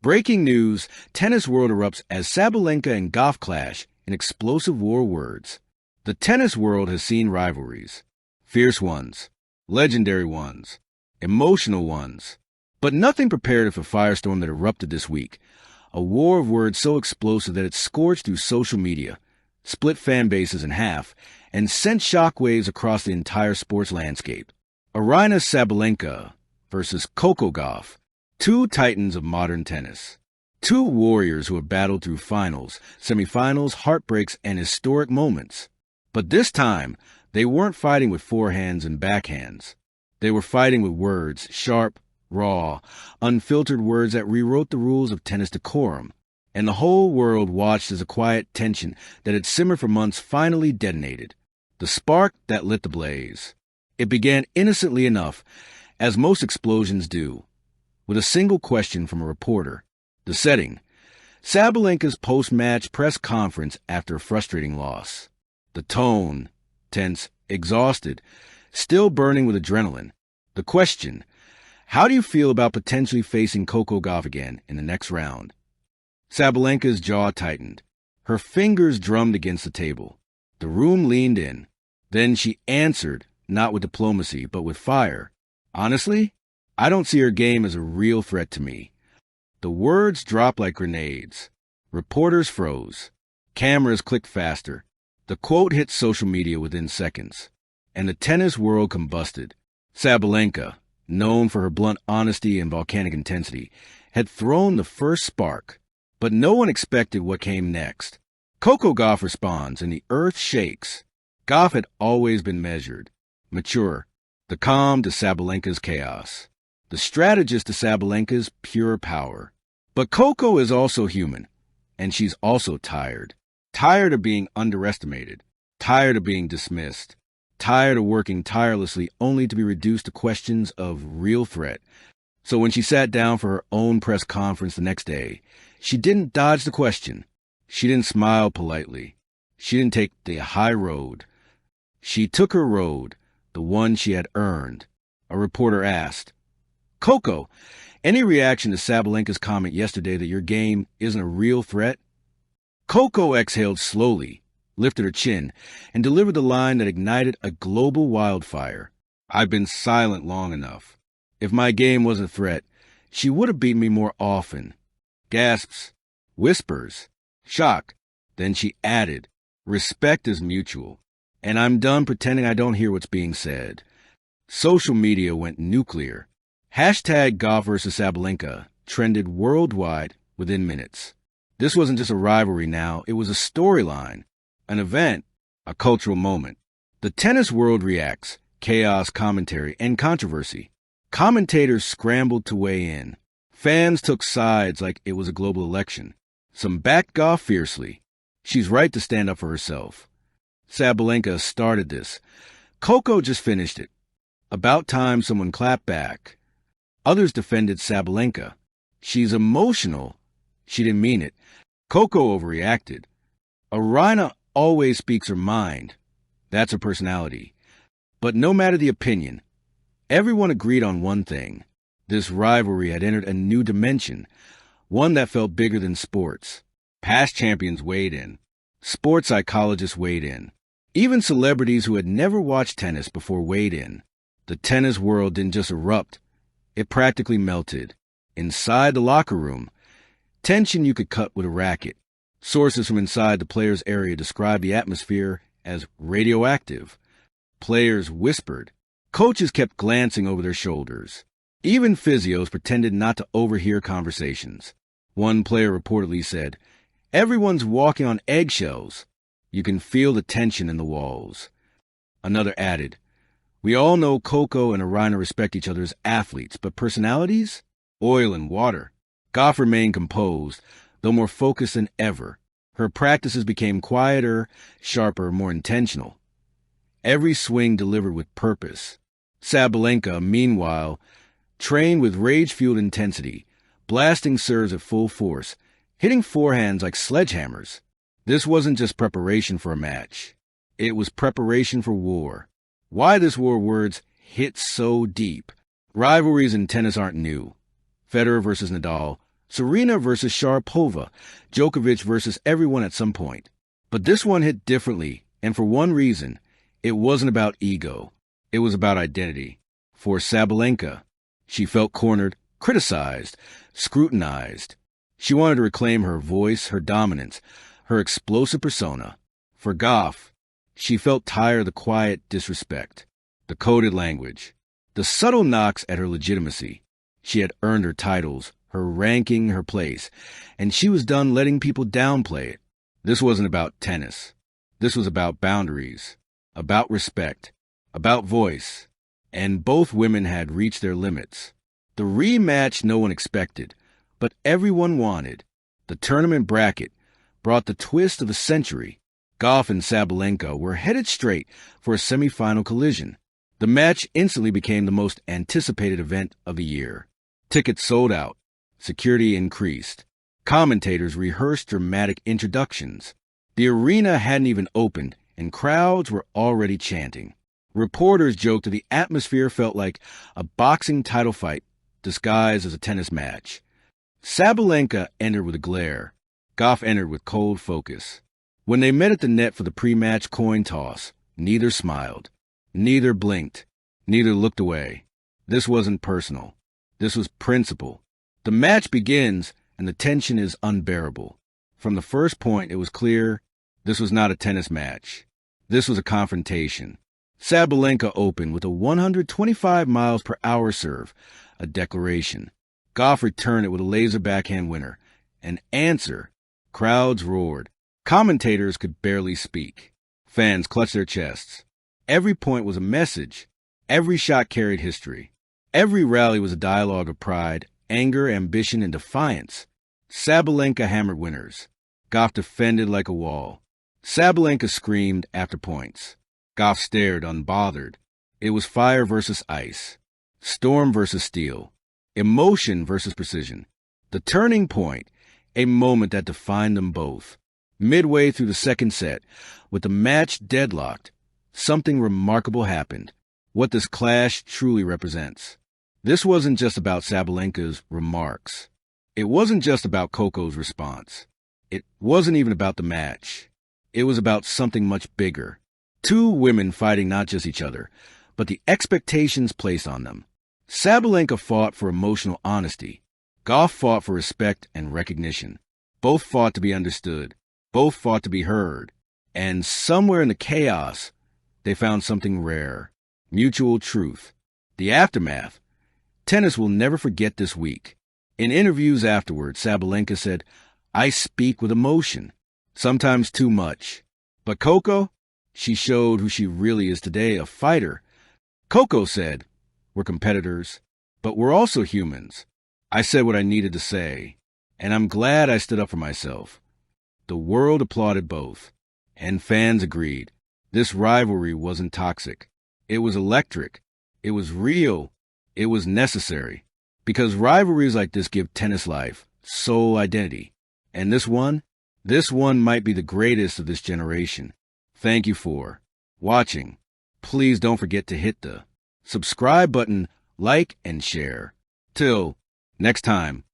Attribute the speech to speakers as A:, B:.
A: Breaking news, tennis world erupts as Sabalenka and Gauff clash in explosive war words. The tennis world has seen rivalries. Fierce ones, legendary ones, emotional ones. But nothing prepared for the firestorm that erupted this week. A war of words so explosive that it scorched through social media, split fan bases in half, and sent shockwaves across the entire sports landscape. Aryna Sabalenka versus Coco Gauff. Two titans of modern tennis. Two warriors who have battled through finals, semifinals, heartbreaks, and historic moments. But this time, they weren't fighting with forehands and backhands. They were fighting with words, sharp, raw, unfiltered words that rewrote the rules of tennis decorum. And the whole world watched as a quiet tension that had simmered for months finally detonated. The spark that lit the blaze. It began innocently enough, as most explosions do, with a single question from a reporter. The setting: Sabalenka's post-match press conference after a frustrating loss. The tone: tense, exhausted, still burning with adrenaline. The question: how do you feel about potentially facing Coco Gauff again in the next round? Sabalenka's jaw tightened. Her fingers drummed against the table. The room leaned in. Then she answered, not with diplomacy, but with fire. Honestly, I don't see her game as a real threat to me. The words dropped like grenades. Reporters froze. Cameras clicked faster. The quote hit social media within seconds. And the tennis world combusted. Sabalenka, known for her blunt honesty and volcanic intensity, had thrown the first spark. But no one expected what came next. Coco Gauff responds, and the earth shakes. Gauff had always been measured, mature, the calm to Sabalenka's chaos, the strategist to Sabalenka's pure power. But Coco is also human, and she's also tired. Tired of being underestimated, tired of being dismissed, tired of working tirelessly only to be reduced to questions of real threat. So when she sat down for her own press conference the next day, she didn't dodge the question. She didn't smile politely. She didn't take the high road. She took her road, the one she had earned. A reporter asked, "Coco, any reaction to Sabalenka's comment yesterday that your game isn't a real threat?" Coco exhaled slowly, lifted her chin, and delivered the line that ignited a global wildfire. "I've been silent long enough. If my game wasn't a threat, she would have beaten me more often." Gasps, whispers, shock. Then she added, "Respect is mutual, and I'm done pretending I don't hear what's being said." Social media went nuclear. Hashtag Gauff versus Sabalenka trended worldwide within minutes. This wasn't just a rivalry now, it was a storyline, an event, a cultural moment. The tennis world reacts, chaos, commentary, and controversy. Commentators scrambled to weigh in. Fans took sides like it was a global election. Some backed Gauff fiercely. She's right to stand up for herself. Sabalenka started this. Coco just finished it. About time someone clapped back. Others defended Sabalenka. She's emotional. She didn't mean it. Coco overreacted. Aryna always speaks her mind. That's her personality. But no matter the opinion, everyone agreed on one thing. This rivalry had entered a new dimension, one that felt bigger than sports. Past champions weighed in. Sports psychologists weighed in. Even celebrities who had never watched tennis before weighed in. The tennis world didn't just erupt. It practically melted. Inside the locker room, tension you could cut with a racket. Sources from inside the players' area described the atmosphere as radioactive. Players whispered. Coaches kept glancing over their shoulders. Even physios pretended not to overhear conversations. One player reportedly said, "Everyone's walking on eggshells. You can feel the tension in the walls." Another added, "We all know Coco and Aryna respect each other as athletes, but personalities? Oil and water." Gauff remained composed, though more focused than ever. Her practices became quieter, sharper, more intentional. Every swing delivered with purpose. Sabalenka, meanwhile, trained with rage-fueled intensity, blasting serves at full force, hitting forehands like sledgehammers. This wasn't just preparation for a match. It was preparation for war. Why this war words hit so deep. Rivalries in tennis aren't new. Federer versus Nadal, Serena versus Sharapova, Djokovic versus everyone at some point. But this one hit differently, and for one reason. It wasn't about ego. It was about identity. For Sabalenka, she felt cornered, criticized, scrutinized. She wanted to reclaim her voice, her dominance, her explosive persona. For Gauff, she felt tired of the quiet disrespect, the coded language, the subtle knocks at her legitimacy. She had earned her titles, her ranking, her place, and she was done letting people downplay it. This wasn't about tennis. This was about boundaries, about respect, about voice. And both women had reached their limits. The rematch no one expected, but everyone wanted. The tournament bracket brought the twist of the century. Gauff and Sabalenka were headed straight for a semifinal collision. The match instantly became the most anticipated event of the year. Tickets sold out. Security increased. Commentators rehearsed dramatic introductions. The arena hadn't even opened, and crowds were already chanting. Reporters joked that the atmosphere felt like a boxing title fight disguised as a tennis match. Sabalenka entered with a glare. Gauff entered with cold focus. When they met at the net for the pre-match coin toss, neither smiled. Neither blinked. Neither looked away. This wasn't personal. This was principle. The match begins, and the tension is unbearable. From the first point, it was clear this was not a tennis match. This was a confrontation. Sabalenka opened with a 125 miles per hour serve, a declaration. Gauff returned it with a laser backhand winner, an answer. Crowds roared. Commentators could barely speak. Fans clutched their chests. Every point was a message. Every shot carried history. Every rally was a dialogue of pride, anger, ambition, and defiance. Sabalenka hammered winners. Gauff defended like a wall. Sabalenka screamed after points. Gauff stared unbothered. It was fire versus ice. Storm versus steel. Emotion versus precision. The turning point, a moment that defined them both. Midway through the second set, with the match deadlocked, something remarkable happened. What this clash truly represents. This wasn't just about Sabalenka's remarks. It wasn't just about Coco's response. It wasn't even about the match. It was about something much bigger. Two women fighting not just each other, but the expectations placed on them. Sabalenka fought for emotional honesty. Gauff fought for respect and recognition. Both fought to be understood. Both fought to be heard. And somewhere in the chaos, they found something rare. Mutual truth. The aftermath. Tennis will never forget this week. In interviews afterward, Sabalenka said, "I speak with emotion, sometimes too much. But Coco, she showed who she really is today, a fighter." Coco said, "We're competitors, but we're also humans. I said what I needed to say, and I'm glad I stood up for myself." The world applauded both, and fans agreed. This rivalry wasn't toxic. It was electric. It was real. It was necessary. Because rivalries like this give tennis life, soul, identity. And this one might be the greatest of this generation. Thank you for watching. Please don't forget to hit the subscribe button, like, and share. Till next time.